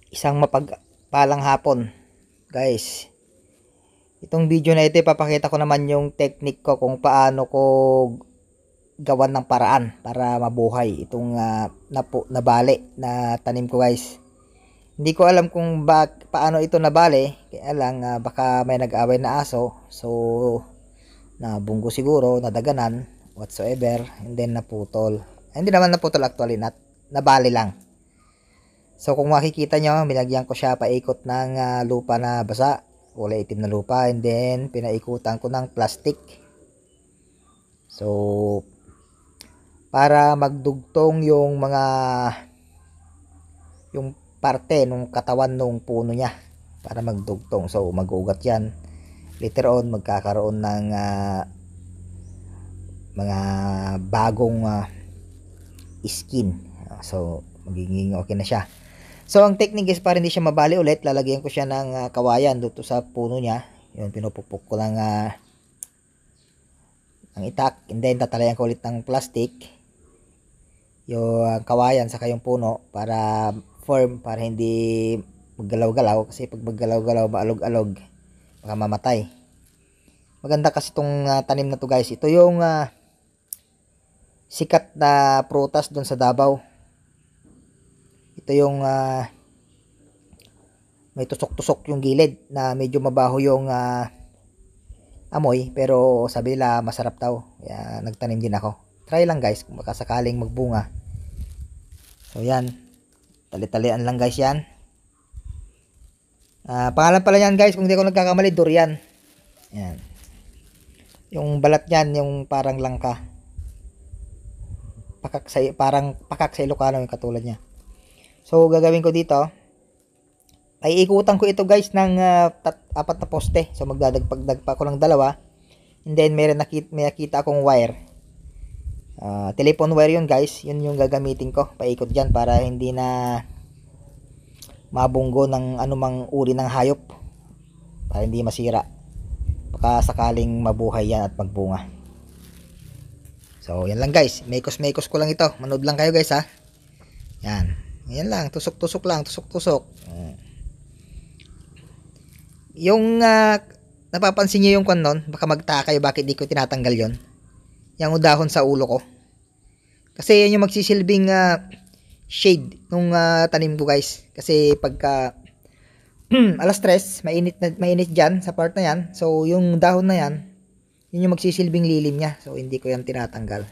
Isang mapagpalang hapon, guys. Itong video na ito, ipapakita ko naman yung technique ko kung paano ko gawan ng paraan para mabuhay itong nabali na tanim ko, guys. Hindi ko alam kung paano ito nabali, kaya lang baka may nag-away na aso, so nabunggo siguro, nadaganan, whatsoever, and then naputol. Hindi naman naputol actually, nabali lang. So kung makikita nyo, binagyan ko siya paikot ng lupa na basa, kulay itim na lupa, and then pinaikutan ko ng plastic. So para magdugtong yung parte nung katawan nung puno niya, para magdugtong. So mag-ugat yan. Later on magkakaroon ng mga bagong skin. So magiging okay na siya. So ang technique is para hindi siya mabali ulit, lalagyan ko siya ng kawayan dito sa puno niya. Yun, pinupukpok ko lang ang itak, and then tatalayan ko ulit ng plastic yung kawayan saka yung puno para firm, para hindi maggalaw-galaw, kasi pag maggalaw-galaw, maalog-alog, baka mamatay. Maganda kasi itong tanim na to, guys. Ito yung sikat na prutas doon sa Davao. Ito yung may tusok-tusok yung gilid na medyo mabaho yung amoy, pero sabi nila masarap daw, kaya nagtanim din ako. Try lang, guys, kung baka sakaling magbunga. So yan, tali-talian lang, guys, yan. Pangalan pala yan, guys, kung hindi ako nagkakamali, durian. Yan, yung balat yan, yung parang langka, parang pakak sa Ilocano yung katulad niya. So gagawin ko dito, ay ikutan ko ito, guys, ng 4 na poste. So magdadagpag ko ng 2, and then may nakita akong wire, telephone wire yun, guys. Yun yung gagamitin ko paikot dyan para hindi na mabunggo ng anumang uri ng hayop, para hindi masira, baka sakaling mabuhay yan at magbunga. So yan lang, guys, mekos ko lang ito, manood lang kayo, guys, ha. Yan lang, tusok-tusok lang, tusok-tusok. Yung napapansin niyo yung nun, baka magtaka kayo bakit di ko tinatanggal yon, yung dahon sa ulo ko, kasi yan yung magsisilbing shade nung tanim ko, guys. Kasi pagka alas 3, mainit dyan sa part na yan, so yung dahon na yan, yun yung magsisilbing lilim niya, so hindi ko yan tinatanggal.